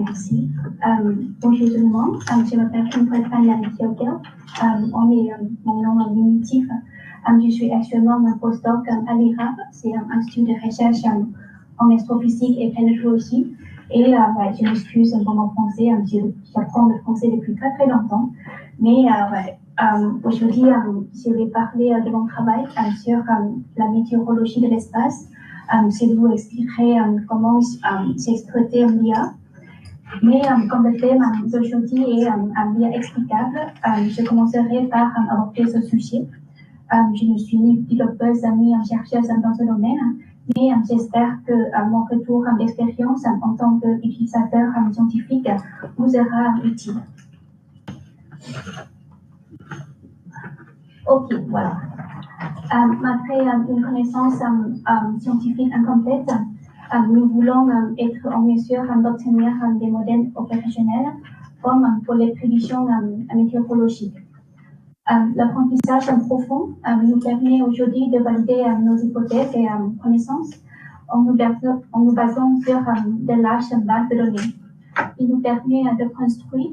merci. Bonjour tout le monde, je m'appelle Kim Thiogel. On est mon nom diminutif. Je suis actuellement un postdoc à l'IRAP, c'est un institut de recherche en astrophysique et planétologie. Et je m'excuse pour mon français, j'apprends le français depuis très très longtemps. Mais aujourd'hui, je vais parler de mon travail sur la météorologie de l'espace. Je vous expliquerai comment j'ai exploité l'IA. Mais comme le thème d'aujourd'hui est l'IA explicable, je commencerai par aborder ce sujet. Je ne suis ni développeuse ni chercheuse dans ce domaine, mais j'espère que mon retour d'expérience en tant qu'utilisateur scientifique vous sera utile. Ok, voilà. Malgré une connaissance scientifique incomplète, nous voulons être en mesure d'obtenir des modèles opérationnels comme pour les prévisions météorologiques. L'apprentissage profond nous permet aujourd'hui de valider nos hypothèses et connaissances en nous basant sur de larges bases de données. Il nous permet de construire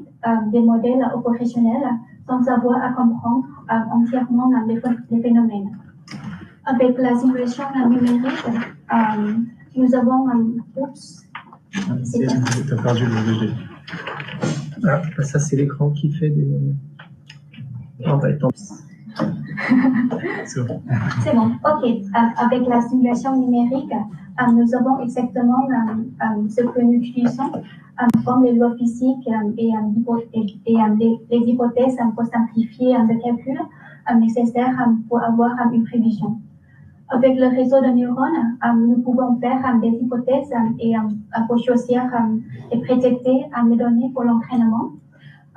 des modèles opérationnels sans avoir à comprendre entièrement les phénomènes. Avec la simulation numérique, nous avons T'as perdu le VG. Ah, ça c'est l'écran qui fait des... C'est bon, ok. Avec la simulation numérique, nous avons exactement ce que nous utilisons comme les lois physiques et les hypothèses pour simplifier le calcul nécessaire pour avoir une prévision. Avec le réseau de neurones, nous pouvons faire des hypothèses et pour choisir et prédicter les données pour l'entraînement.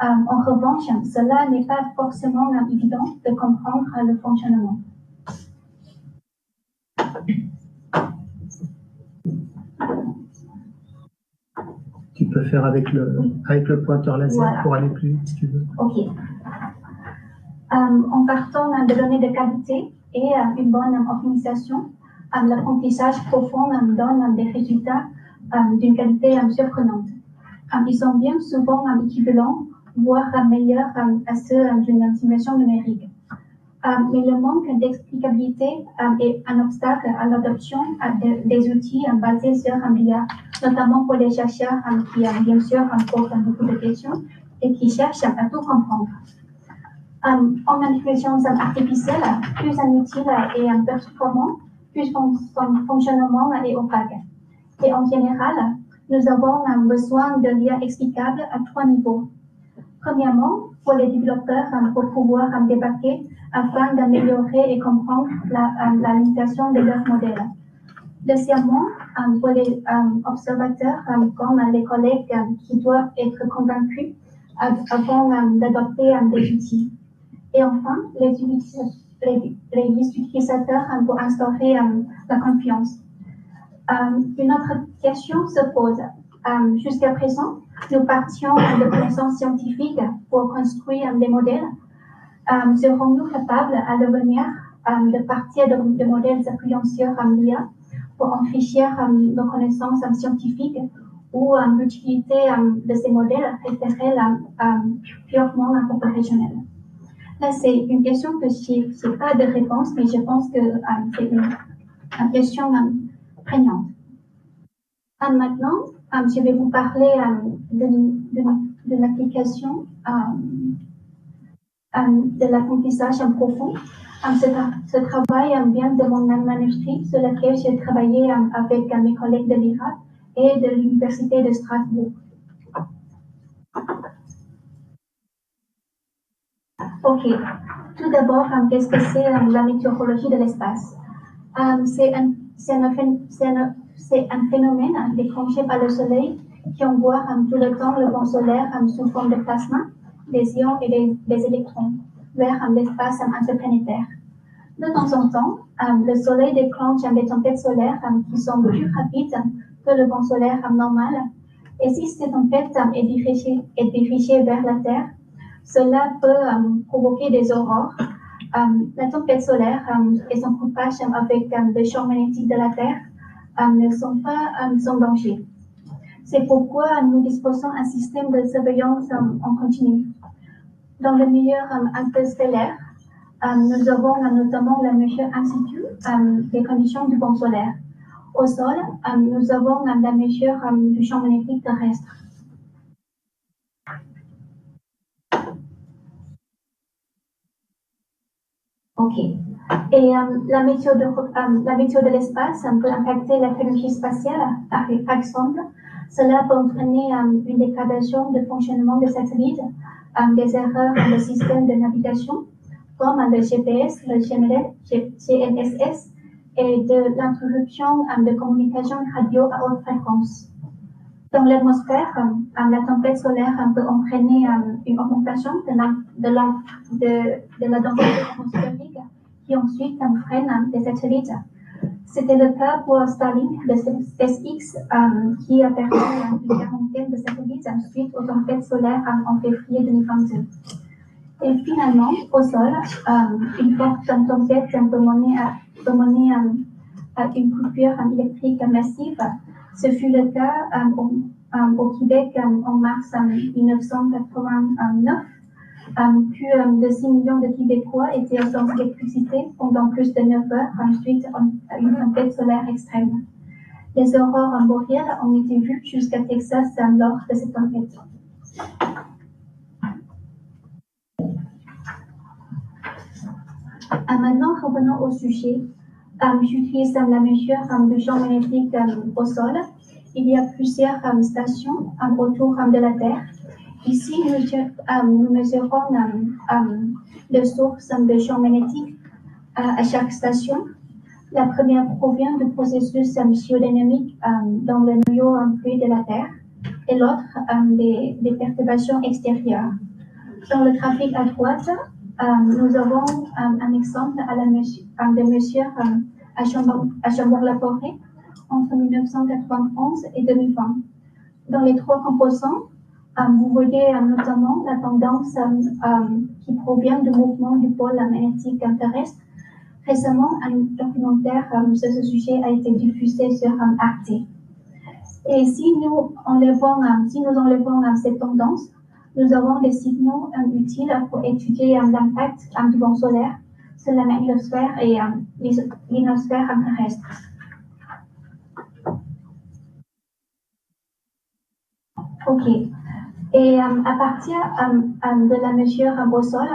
En revanche, cela n'est pas forcément évident de comprendre le fonctionnement. Tu peux faire avec le pointeur laser voilà. Pour aller plus vite si tu veux. Ok. En partant de données de qualité et une bonne optimisation, l'apprentissage profond donne des résultats d'une qualité surprenante. Ils sont bien souvent équivalents, voire meilleurs à ceux d'une simulation numérique. Mais le manque d'explicabilité est un obstacle à l'adoption des outils basés sur l'IA, notamment pour les chercheurs qui, bien sûr, posent beaucoup de questions et qui cherchent à tout comprendre. En intelligence artificielle, plus inutile et performant, plus son fonctionnement est opaque. Et en général, nous avons besoin de l'IA explicable à 3 niveaux. Premièrement, pour les développeurs, pour pouvoir débarquer afin d'améliorer et comprendre la limitation de leur modèle. Deuxièmement, pour les observateurs, comme les collègues qui doivent être convaincus avant d'adopter des outils. Et enfin, les utilisateurs pour instaurer la confiance. Une autre question se pose. Jusqu'à présent, nous partions de connaissances scientifiques pour construire des modèles. Serons-nous capables à l'avenir de partir de modèles appuyant sur l'IA pour enrichir nos connaissances scientifiques ou l'utilité de ces modèles resterait purement opérationnelle? Là, c'est une question que je n'ai pas de réponse, mais je pense que c'est une question prégnante. Maintenant, je vais vous parler de l'application de l'apprentissage profond. Ce travail vient de mon manuscrit sur lequel j'ai travaillé avec mes collègues de l'IRAP et de l'Université de Strasbourg. Ok, tout d'abord, qu'est-ce que c'est la météorologie de l'espace? C'est un phénomène déclenché par le Soleil qui envoie tout le temps le vent solaire sous forme de plasma, des ions et des électrons vers l'espace interplanétaire. De temps en temps, le Soleil déclenche des tempêtes solaires qui sont plus rapides que le vent solaire normal. Et si cette tempête est dirigée vers la Terre, cela peut provoquer des aurores. La tempête solaire et son couplage avec le champ magnétique de la Terre ne sont pas sans danger. C'est pourquoi nous disposons d'un système de surveillance en continu. Dans le milieu interstellaire, nous avons notamment la mesure in situ des conditions du vent solaire. Au sol, nous avons la mesure du champ magnétique terrestre. Ok. Et la météo de l'espace peut impacter la technologie spatiale. Par exemple, cela peut entraîner une dégradation de fonctionnement des satellites, des erreurs dans le système de navigation, comme le GPS, le GNSS, et de l'interruption de communication radio à haute fréquence. Dans l'atmosphère, la tempête solaire peut entraîner une augmentation de la densité atmosphérique qui ensuite freine les satellites. C'était le cas pour Starlink de SpaceX qui a perdu une quarantaine de satellites suite aux tempêtes solaires en février 2022. Et finalement, au sol, une forte tempête peut mener à une coupure électrique massive. Ce fut le cas au Québec en mars 1989. Plus de 6 millions de Québécois étaient sans électricité pendant plus de 9 heures suite à une tempête solaire extrême. Les aurores boréales ont été vues jusqu'à Texas lors de cette tempête. Maintenant, revenons au sujet. J'utilise la mesure du champ magnétique au sol. Il y a plusieurs stations autour de la Terre. Ici, nous mesurons les sources de champ magnétique à chaque station. La première provient du processus géodynamique dans le noyau fluide de la Terre et l'autre des perturbations extérieures. Dans le graphique à droite, nous avons un exemple de mesures à Chambord-Laforêt entre 1991 et 2020. Dans les trois composants, vous voyez notamment la tendance qui provient du mouvement du pôle magnétique terrestre. Récemment, un documentaire sur ce sujet a été diffusé sur Arte. Et si nous enlevons cette tendance, nous avons des signaux utiles pour étudier l'impact du vent solaire sur la magnétosphère et l'ionosphère terrestre. Ok. Et à partir de la mesure au sol,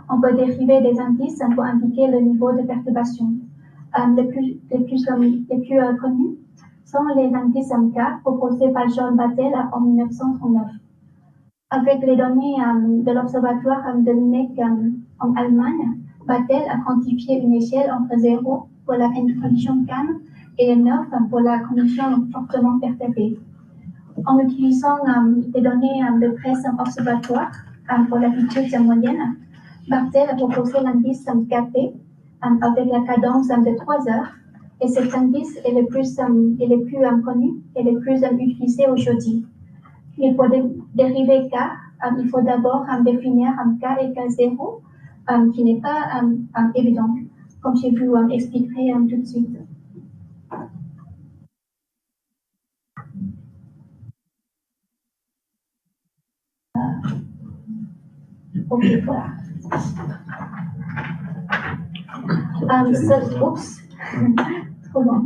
on peut dériver des indices pour indiquer le niveau de perturbation. Les plus connus sont les indices K proposés par John Battelle en 1939. Avec les données de l'Observatoire de Lüneck en Allemagne, Battelle a quantifié une échelle entre 0 pour la condition calme et 9 pour la condition fortement perturbée. En utilisant des données de presse observatoire pour l'altitude moyenne, Battelle a proposé l'indice KP avec la cadence de 3 heures, et cet indice est le plus connu et le plus utilisé aujourd'hui. Mais pour dériver K, il faut d'abord définir K égale 0, qui n'est pas évident, comme je vais vous expliquer tout de suite. Ok, voilà. Oups, trop long.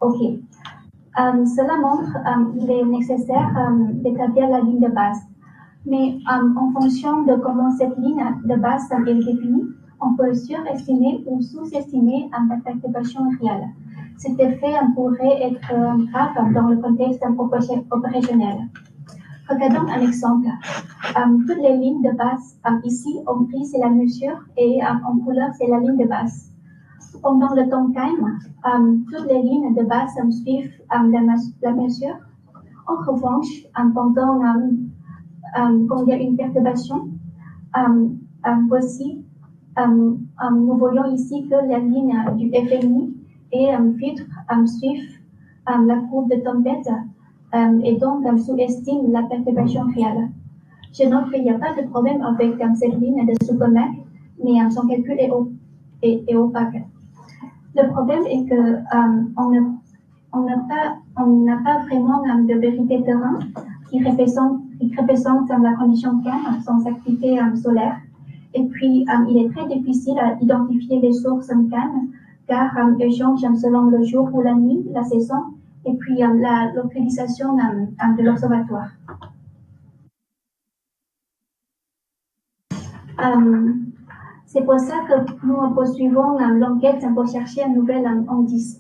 Ok. Cela montre qu'il est nécessaire d'établir la ligne de base. Mais en fonction de comment cette ligne de base est définie, on peut surestimer ou sous-estimer la perturbation réelle. Cet effet pourrait être grave dans le contexte opérationnel. Regardons un exemple. Toutes les lignes de base, ici en gris c'est la mesure et en couleur c'est la ligne de base. Pendant le temps calme, toutes les lignes de base suivent la mesure. En revanche, pendant quand il y a une perturbation, voici, nous voyons ici que la ligne du FMI et filtre suivent la courbe de tempête et donc sous-estiment la perturbation réelle. Je note qu'il n'y a pas de problème avec cette ligne de Supermac, mais son calcul est opaque. Le problème est que on on n'a pas vraiment de vérité terrain qui représente la condition calme sans activité solaire. Et puis, il est très difficile à identifier les sources calmes car elles changent selon le jour ou la nuit, la saison, et puis la localisation de l'observatoire. C'est pour ça que nous poursuivons l'enquête pour chercher un nouvel indice.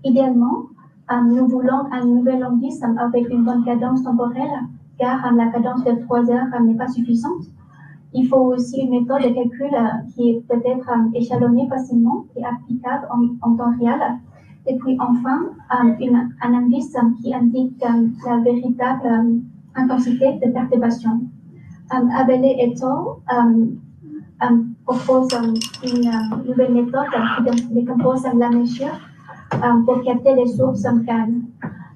Idéalement, nous voulons un nouvel indice avec une bonne cadence temporelle, car la cadence de 3 heures n'est pas suffisante. Il faut aussi une méthode de calcul qui peut être échelonnée facilement et applicable en temps réel. Et puis enfin, un indice qui indique la véritable intensité de perturbation. Abele et al. Propose une nouvelle méthode qui décompose la mesure pour capter les sources calmes.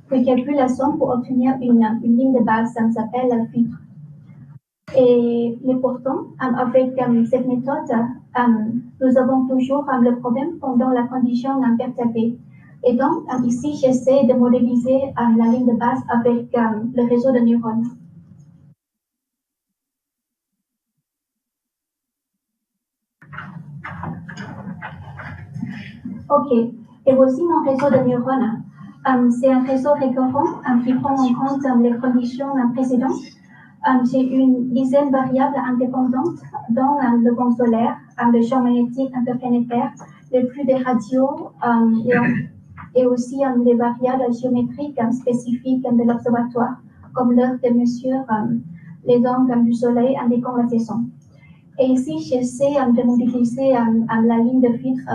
Puis calcule la somme pour obtenir une ligne de base, ça s'appelle le filtre. Mais pourtant, avec cette méthode, nous avons toujours le problème pendant la condition perturbée. Et donc, ici, j'essaie de modéliser la ligne de base avec le réseau de neurones. Ok, et voici mon réseau de neurones. C'est un réseau récurrent qui prend en compte les conditions précédentes. J'ai une dizaine de variables indépendantes, dont le vent solaire, le champ magnétique interplanétaire, les flux des radios et aussi les variables géométriques spécifiques de l'observatoire, comme l'heure de mesure, les angles du soleil indiquant la saison. Et ici, j'essaie de modéliser la ligne de filtre,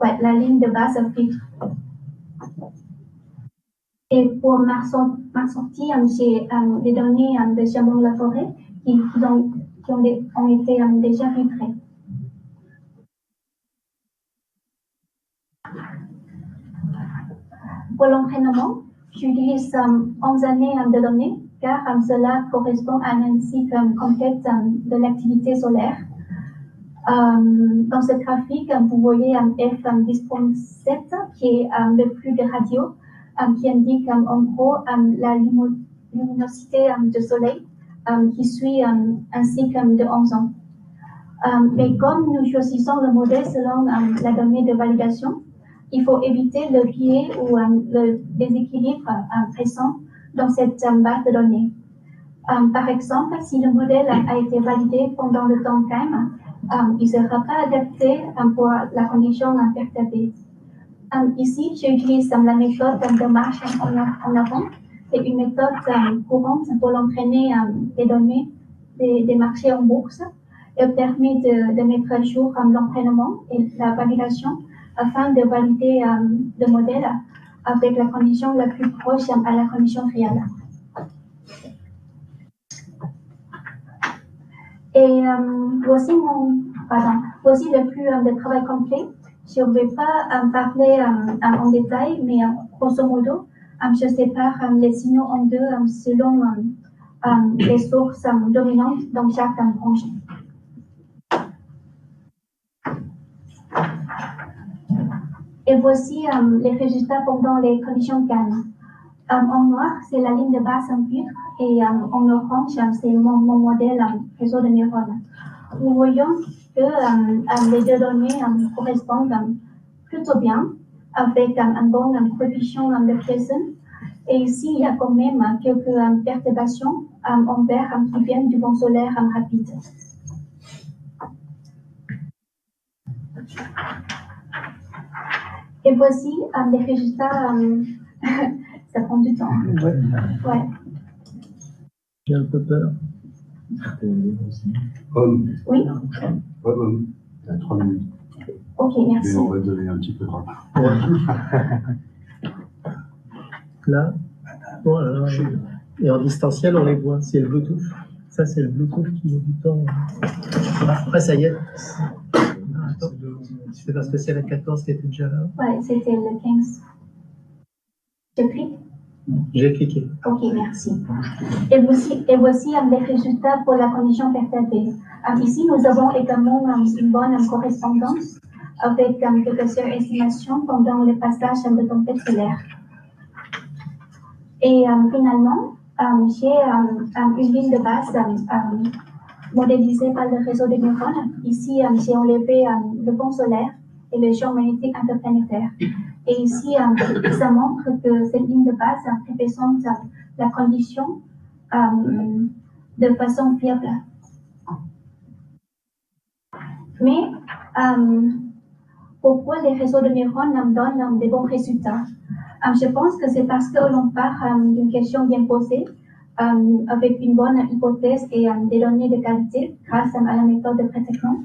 la ligne de base filtre. Et pour ma sortie, j'ai des données de Chaumont-la-Forêt qui ont été déjà filtrées. Pour l'entraînement, j'utilise 11 années de données car cela correspond à un cycle complet de l'activité solaire. Dans ce graphique, vous voyez F10.7 qui est le flux de radio qui indique en gros la luminosité du soleil qui suit un cycle de 11 ans. Mais comme nous choisissons le modèle selon la donnée de validation, il faut éviter le biais ou le déséquilibre présent dans cette base de données. Par exemple, si le modèle a été validé pendant le temps calme, il ne sera pas adapté pour la condition perturbée. Ici, j'utilise la méthode de marche en avant. C'est une méthode courante pour entraîner les données des marchés en bourse. Elle permet de mettre à jour l'entraînement et la validation afin de valider le modèle avec la condition la plus proche à la condition réelle. Et voici le flux de travail complet. Je ne vais pas parler en détail, mais grosso modo, je sépare les signaux en deux selon les sources dominantes dans chaque branche. Et voici les résultats pendant les conditions calmes. En noir, c'est la ligne de base en filtre et en orange, c'est mon modèle réseau de neurones. Nous voyons que les deux données correspondent plutôt bien avec un bon coefficient de Pearson. Et ici, il y a quand même quelques perturbations en vert qui viennent du vent solaire rapide. Et voici les résultats. Ça prend du temps. Ouais. J'ai un peu peur. Oui. Il y a 3 minutes. Ok, merci. Et on va donner un petit peu de retard. Là, bon, alors, et en distanciel, on les voit. C'est le Bluetooth. Ça, c'est le Bluetooth qui met du temps. Après, ça y est. C'est parce que c'est la 14 qui était déjà là. Ouais, c'était le 15. Je clique. J'ai cliqué. Ok, merci. Et voici les résultats pour la condition perturbée. Ici, nous avons également une bonne correspondance avec quelques surestimations pendant le passage de tempête solaire. Et finalement, j'ai une ligne de base modélisée par le réseau de neurones. Ici, j'ai enlevé le vent solaire et le champ magnétique interplanétaire. Et ici, ça montre que cette ligne de base représente la condition de façon fiable. Mais pourquoi les réseaux de neurones donnent des bons résultats? Je pense que c'est parce que l'on part d'une question bien posée, avec une bonne hypothèse et des données de qualité grâce à la méthode de pré-traitement.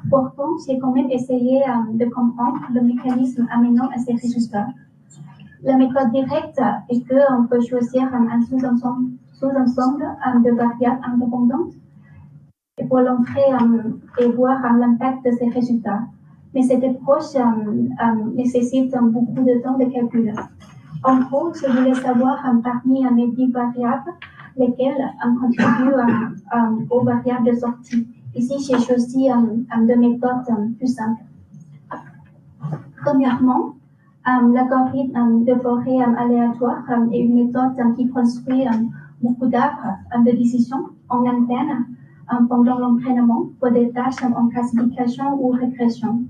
Pourtant, j'ai quand même essayé de comprendre le mécanisme amenant à ces résultats. La méthode directe est qu'on peut choisir un sous-ensemble de variables indépendantes pour l'entrée et voir l'impact de ces résultats. Mais cette approche nécessite beaucoup de temps de calcul. En gros, je voulais savoir parmi mes 10 variables, lesquelles contribuent aux variables de sortie. Ici, j'ai choisi deux méthodes plus simples. Premièrement, l'algorithme de forêt aléatoire est une méthode qui construit beaucoup d'arbres de décision en antenne pendant l'entraînement pour des tâches en classification ou régression.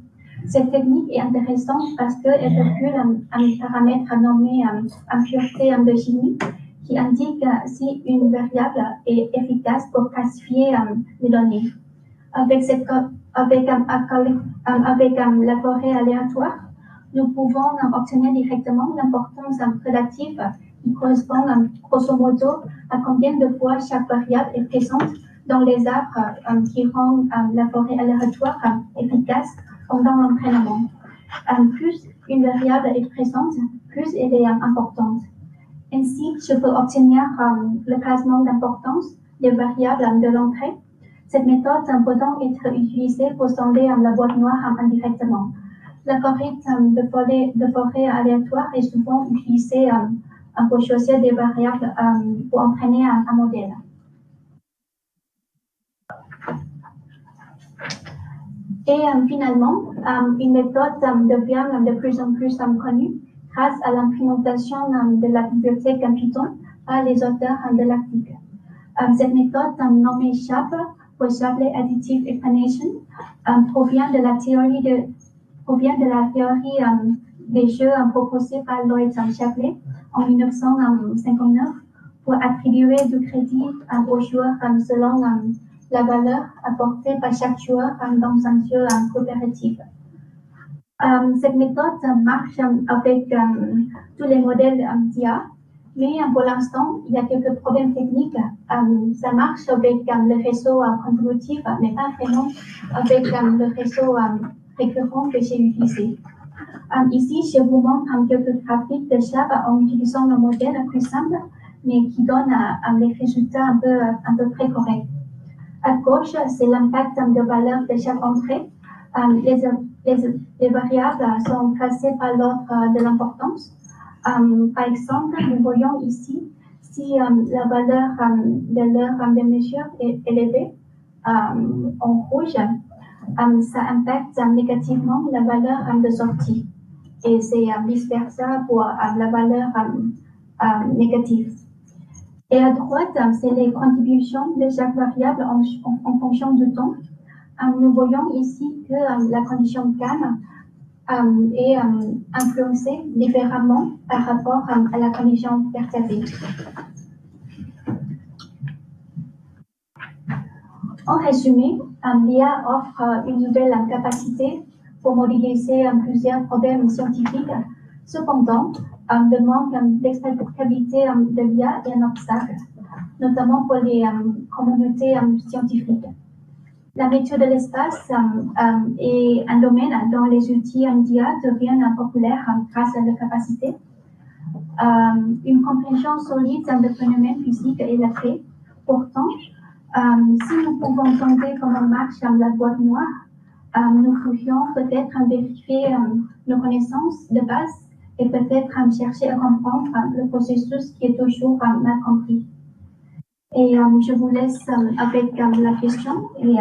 Cette technique est intéressante parce qu'elle calcule un paramètre nommé impureté de chimie qui indique si une variable est efficace pour classifier les données. Avec la forêt aléatoire, nous pouvons obtenir directement l'importance relative qui correspond grosso modo à combien de fois chaque variable est présente dans les arbres qui rendent la forêt aléatoire efficace pendant l'entraînement. Plus une variable est présente, plus elle est importante. Ainsi, je peux obtenir le classement d'importance des variables de l'entrée. Cette méthode peut donc être utilisée pour sonder la boîte noire indirectement. L'algorithme de forêt aléatoire est souvent utilisé pour choisir des variables pour entraîner un modèle. Et finalement, une méthode devient de plus en plus connue grâce à l'implémentation de la bibliothèque Python par les auteurs de l'article. Cette méthode nommée SHAP, pour Shapley Additive Explanation, provient de la théorie des jeux proposée par Lloyd Shapley en 1959 pour attribuer du crédit aux joueurs selon la valeur apportée par chaque joueur dans un jeu coopératif. Cette méthode marche avec tous les modèles d'IA, mais pour l'instant, il y a quelques problèmes techniques. Ça marche avec le réseau contributif, mais pas vraiment avec le réseau récurrent que j'ai utilisé. Ici, je vous montre quelques graphiques de SHAP en utilisant le modèle plus simple, mais qui donne des résultats un peu très corrects. À gauche, c'est l'impact de valeur de chaque entrée. Les variables sont classées par l'ordre de l'importance. Par exemple, nous voyons ici si la valeur de l'heure de mesure est élevée en rouge, ça impacte négativement la valeur de sortie. Et c'est vice-versa pour la valeur négative. Et à droite, c'est les contributions de chaque variable en fonction du temps. Nous voyons ici que la condition calme est influencée différemment par rapport à la condition perturbée. En résumé, l'IA offre une nouvelle capacité pour modéliser plusieurs problèmes scientifiques. Cependant, le manque d'explicabilité de l'IA est un obstacle, notamment pour les communautés scientifiques. La météo de l'espace est un domaine dont les outils d'IA deviennent populaires grâce à leur capacité. Une compréhension solide de phénomènes physiques est la clé. Pourtant, si nous pouvons sonder comment marche la boîte noire, nous pourrions peut-être vérifier nos connaissances de base et peut-être chercher à comprendre le processus qui est toujours mal compris. Et je vous laisse avec la question et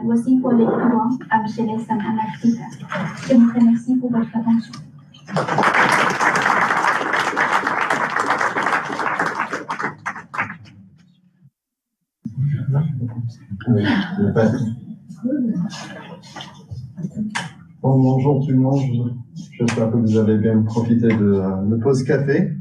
voici pour les plus loin, je laisse un article. Je vous remercie pour votre attention. Bonjour tout le monde, j'espère que vous avez bien profité de le pause café.